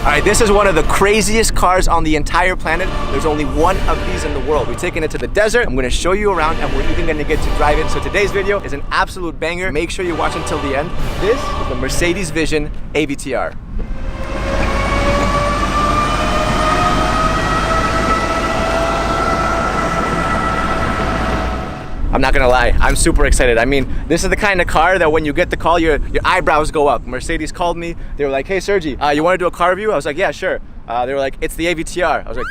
All right, this is one of the craziest cars on the entire planet. There's only one of these in the world. We're taking it to the desert. I'm gonna show you around and we're even gonna get to drive it. So today's video is an absolute banger. Make sure you watch until the end. This is the Mercedes Vision AVTR. I'm not gonna lie, I'm super excited. I mean, this is the kind of car that when you get the call, your eyebrows go up. Mercedes called me. They were like, hey Sergi, you wanna do a car review? I was like, yeah, sure. They were like, it's the AVTR. I was like,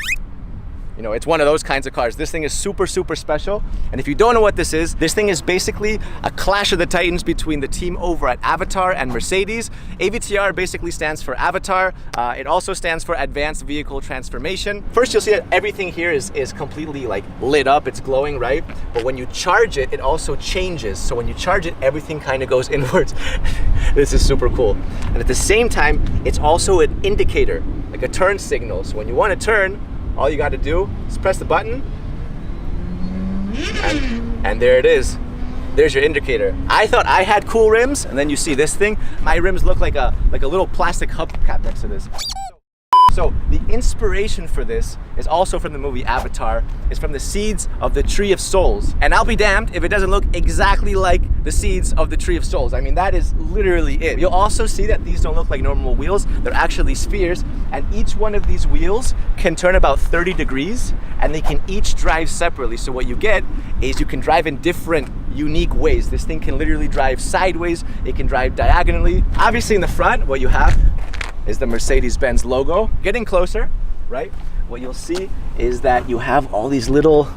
you know, it's one of those kinds of cars. This thing is super, super special. And if you don't know what this thing is basically a clash of the titans between the team over at Avatar and Mercedes. AVTR basically stands for Avatar. It also stands for Advanced Vehicle Transformation. First, you'll see that everything here is completely like lit up, it's glowing, right? But when you charge it, it also changes. So when you charge it, everything kind of goes inwards. This is super cool. And at the same time, it's also an indicator, like a turn signal. So when you want to turn, all you got to do is press the button and there it is. There's your indicator. I thought I had cool rims, and then you see this thing. My rims look like a little plastic hubcap next to this. So the inspiration for this is also from the movie Avatar. It's from the seeds of the Tree of Souls. And I'll be damned if it doesn't look exactly like the seeds of the Tree of Souls. I mean, that is literally it. You'll also see that these don't look like normal wheels. They're actually spheres. And each one of these wheels can turn about 30 degrees and they can each drive separately. So what you get is you can drive in different unique ways. This thing can literally drive sideways. It can drive diagonally. Obviously in the front, what you have is the Mercedes-Benz logo. Getting closer, right? What you'll see is that you have all these little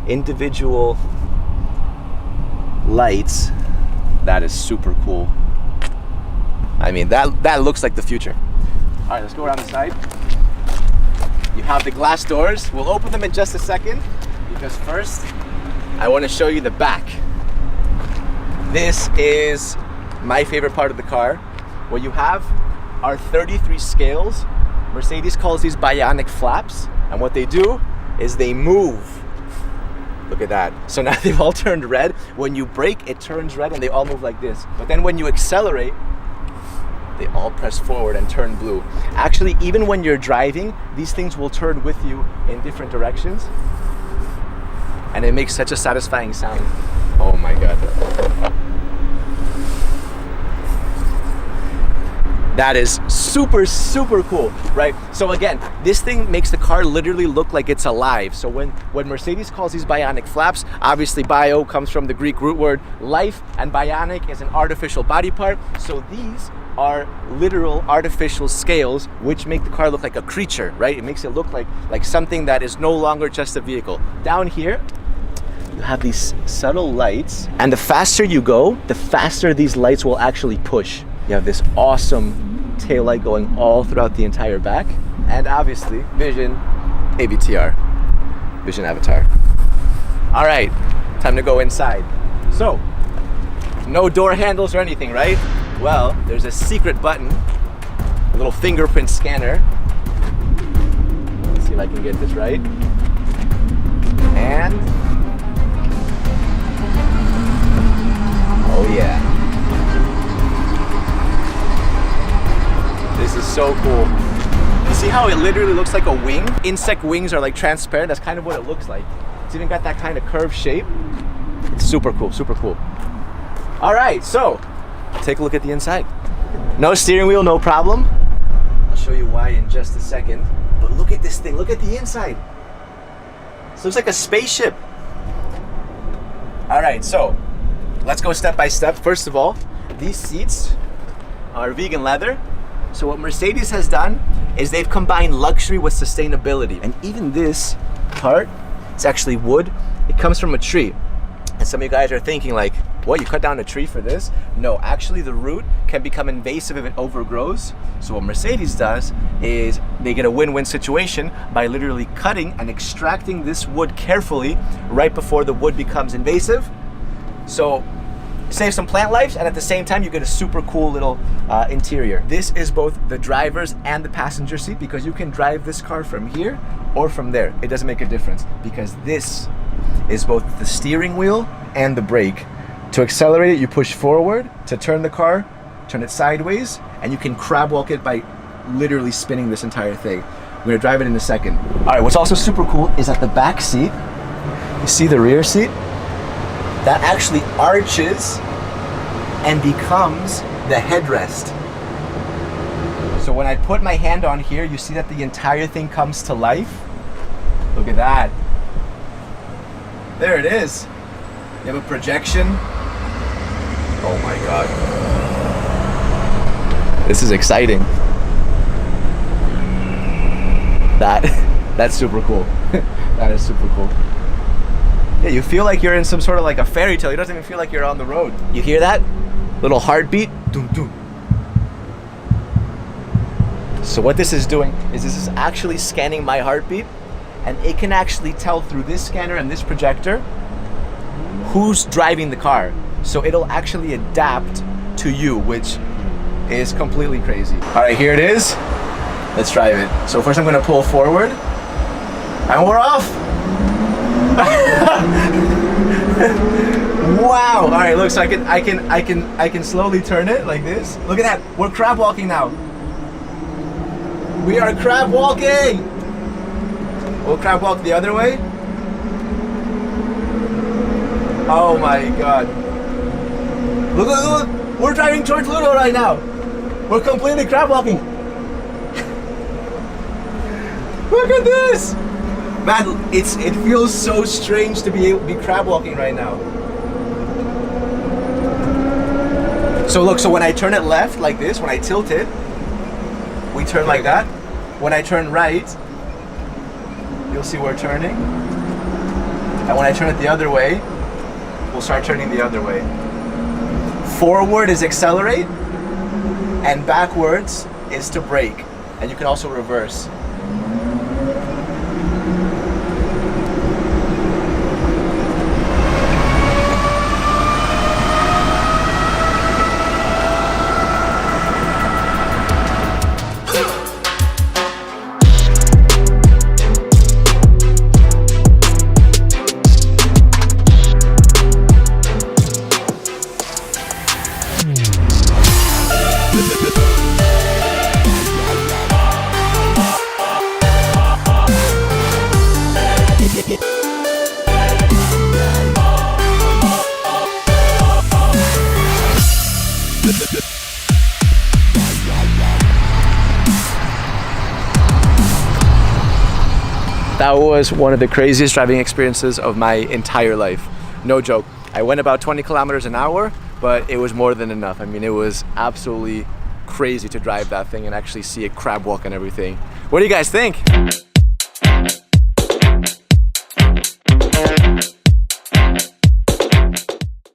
individual lights. That is super cool. I mean, that looks like the future. All right, let's go around the side. You have the glass doors. We'll open them in just a second because first, I want to show you the back. This is my favorite part of the car. What you have are 33 scales. Mercedes calls these bionic flaps, and what they do is they move. Look at that. So now they've all turned red. When you brake, it turns red and they all move like this. But then when you accelerate, they all press forward and turn blue. Actually, even when you're driving, these things will turn with you in different directions. And it makes such a satisfying sound. Oh my God. That is super, super cool, right? So again, this thing makes the car literally look like it's alive. So when Mercedes calls these bionic flaps, obviously bio comes from the Greek root word life, and bionic is an artificial body part. So these are literal artificial scales which make the car look like a creature, right? It makes it look like something that is no longer just a vehicle. Down here, you have these subtle lights, and the faster you go, the faster these lights will actually push. You have this awesome taillight going all throughout the entire back. And obviously, Vision AVTR, Vision Avatar. All right, time to go inside. So, no door handles or anything, right? Well, there's a secret button, a little fingerprint scanner. Let's see if I can get this right. And, oh yeah. This is so cool. You see how it literally looks like a wing? Insect wings are like transparent. That's kind of what it looks like. It's even got that kind of curved shape. It's super cool, super cool. All right, so take a look at the inside. No steering wheel, no problem. I'll show you why in just a second. But look at this thing, look at the inside. This looks like a spaceship. All right, so let's go step by step. First of all, these seats are vegan leather. So what Mercedes has done is they've combined luxury with sustainability. And even this part, it's actually wood. It comes from a tree. And some of you guys are thinking like, what, you cut down a tree for this? No, actually the root can become invasive if it overgrows. So what Mercedes does is they get a win-win situation by literally cutting and extracting this wood carefully right before the wood becomes invasive. So save some plant lives, and at the same time you get a super cool little interior. This is both the driver's and the passenger seat because you can drive this car from here or from there. It doesn't make a difference because this is both the steering wheel and the brake. To accelerate it, you push forward. To turn the car, turn it sideways, and you can crab walk it by literally spinning this entire thing. I'm gonna drive it in a second. All right, what's also super cool is at the back seat, you see the rear seat? That actually arches and becomes the headrest. So when I put my hand on here, you see that the entire thing comes to life. Look at that. There it is. You have a projection. Oh my God. This is exciting. That's super cool. That is super cool. Yeah, you feel like you're in some sort of like a fairy tale. It doesn't even feel like you're on the road. You hear that? Little heartbeat. Doom, doom. So what this is doing is this is actually scanning my heartbeat, and it can actually tell through this scanner and this projector who's driving the car. So it'll actually adapt to you, which is completely crazy. All right, here it is. Let's drive it. So first I'm gonna pull forward, and we're off. Wow. All right, look, so I can slowly turn it like this. Look at that. We're crab walking now. We are crab walking. We'll crab walk the other way. Oh my God. Look, look, look. We're driving towards Ludo right now. We're completely crab walking. Look at this. Man, it feels so strange to be crab walking right now. So look, so when I turn it left like this, when I tilt it, we turn like that. When I turn right, you'll see we're turning. And when I turn it the other way, we'll start turning the other way. Forward is accelerate, and backwards is to brake. And you can also reverse. That was one of the craziest driving experiences of my entire life. No joke. I went about 20 kilometers an hour, but it was more than enough. I mean, it was absolutely crazy to drive that thing and actually see it crab walk and everything. What do you guys think?